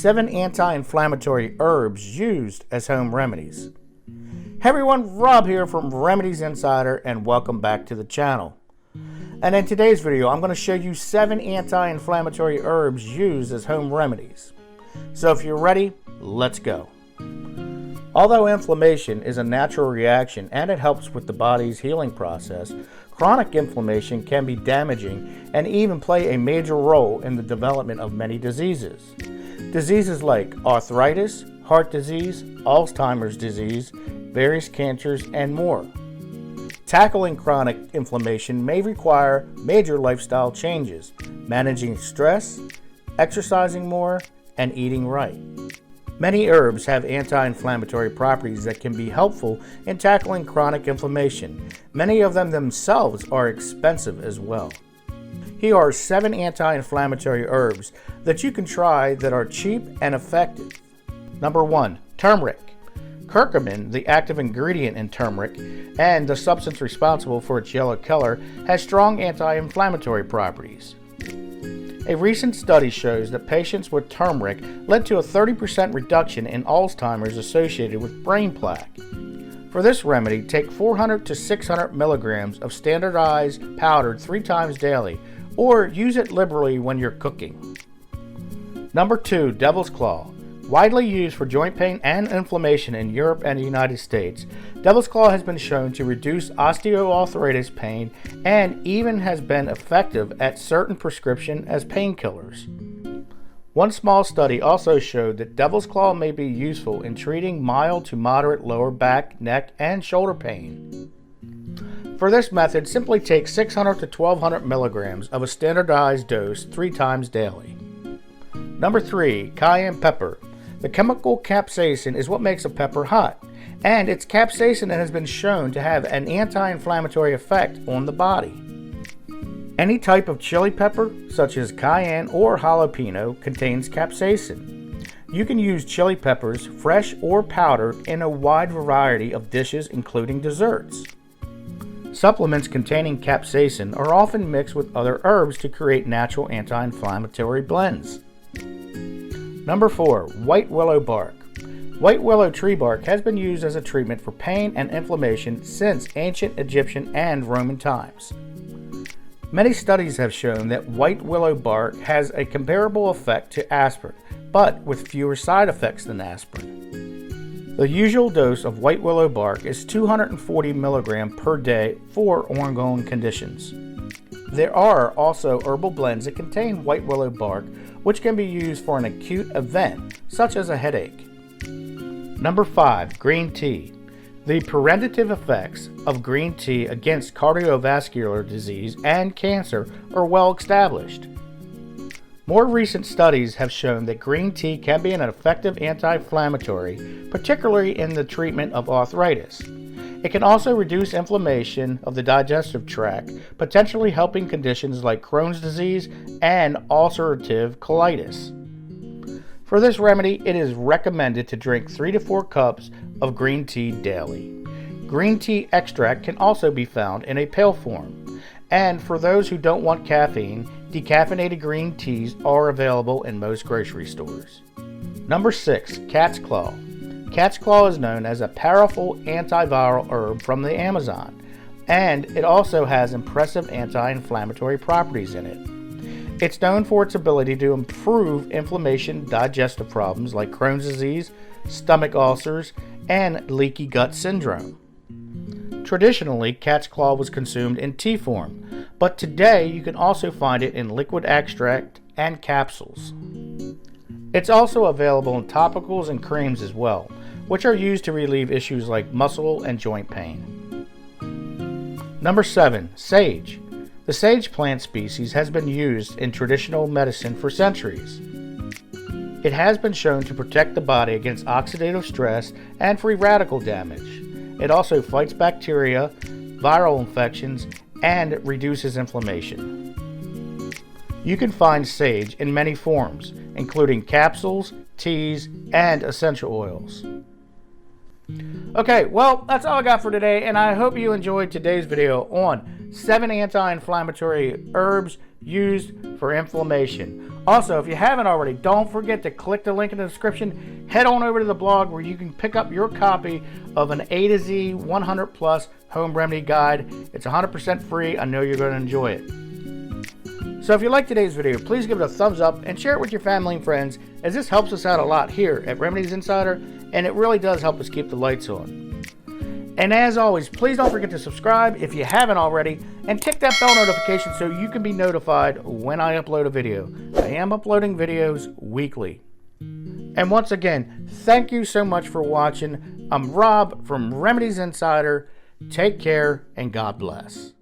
7 anti-inflammatory herbs used as home remedies. Hey everyone, Rob here from Remedies Insider, and welcome back to the channel. And in today's video, I'm going to show you 7 anti-inflammatory herbs used as home remedies. So if you're ready, let's go. Although inflammation is a natural reaction and it helps with the body's healing process, chronic inflammation can be damaging and even play a major role in the development of many diseases. Diseases like arthritis, heart disease, Alzheimer's disease, various cancers, and more. Tackling chronic inflammation may require major lifestyle changes, managing stress, exercising more, and eating right. Many herbs have anti-inflammatory properties that can be helpful in tackling chronic inflammation. Many of them themselves are expensive as well. Here are 7 anti-inflammatory herbs that you can try that are cheap and effective. Number 1. Turmeric. Curcumin, the active ingredient in turmeric and the substance responsible for its yellow color, has strong anti-inflammatory properties. A recent study shows that patients with turmeric led to a 30% reduction in Alzheimer's associated with brain plaque. For this remedy, take 400 to 600 milligrams of standardized powdered 3 times daily, or use it liberally when you're cooking. Number 2. Devil's Claw. Widely used for joint pain and inflammation in Europe and the United States, Devil's Claw has been shown to reduce osteoarthritis pain and even has been effective at certain prescription as painkillers. One small study also showed that Devil's Claw may be useful in treating mild to moderate lower back, neck, and shoulder pain. For this method, simply take 600 to 1200 milligrams of a standardized dose 3 times daily. Number 3. Cayenne pepper. The chemical capsaicin is what makes a pepper hot, and it's capsaicin that has been shown to have an anti-inflammatory effect on the body. Any type of chili pepper, such as cayenne or jalapeno, contains capsaicin. You can use chili peppers, fresh or powdered, in a wide variety of dishes, including desserts. Supplements containing capsaicin are often mixed with other herbs to create natural anti-inflammatory blends. Number 4. White willow bark. White willow tree bark has been used as a treatment for pain and inflammation since ancient Egyptian and Roman times. Many studies have shown that white willow bark has a comparable effect to aspirin, but with fewer side effects than aspirin. The usual dose of white willow bark is 240 mg per day for ongoing conditions. There are also herbal blends that contain white willow bark, which can be used for an acute event, such as a headache. Number 5. Green tea. The preventative effects of green tea against cardiovascular disease and cancer are well established. More recent studies have shown that green tea can be an effective anti-inflammatory, particularly in the treatment of arthritis. It can also reduce inflammation of the digestive tract, potentially helping conditions like Crohn's disease and ulcerative colitis. For this remedy, it is recommended to drink 3 to 4 cups of green tea daily. Green tea extract can also be found in a pill form. And for those who don't want caffeine, decaffeinated green teas are available in most grocery stores. Number 6. Cat's claw. Cat's claw is known as a powerful antiviral herb from the Amazon, and it also has impressive anti-inflammatory properties in it. It's known for its ability to improve inflammation, digestive problems like Crohn's disease, stomach ulcers, and leaky gut syndrome. Traditionally, cat's claw was consumed in tea form, but today you can also find it in liquid extract and capsules. It's also available in topicals and creams as well, which are used to relieve issues like muscle and joint pain. Number 7. Sage. The sage plant species has been used in traditional medicine for centuries. It has been shown to protect the body against oxidative stress and free radical damage. It also fights bacteria, viral infections, and reduces inflammation. You can find sage in many forms, including capsules, teas, and essential oils. Okay, well, that's all I got for today, and I hope you enjoyed today's video on 7 anti-inflammatory herbs used for inflammation. Also, if you haven't already, don't forget to click the link in the description. Head on over to the blog where you can pick up your copy of an A to Z 100 plus home remedy guide. It's 100% free. I know you're going to enjoy it. So if you like today's video, please give it a thumbs up and share it with your family and friends, as this helps us out a lot here at Remedies Insider, and it really does help us keep the lights on. And as always, please don't forget to subscribe if you haven't already, and tick that bell notification so you can be notified when I upload a video. I am uploading videos weekly. And once again, thank you so much for watching. I'm Rob from Remedies Insider. Take care and God bless.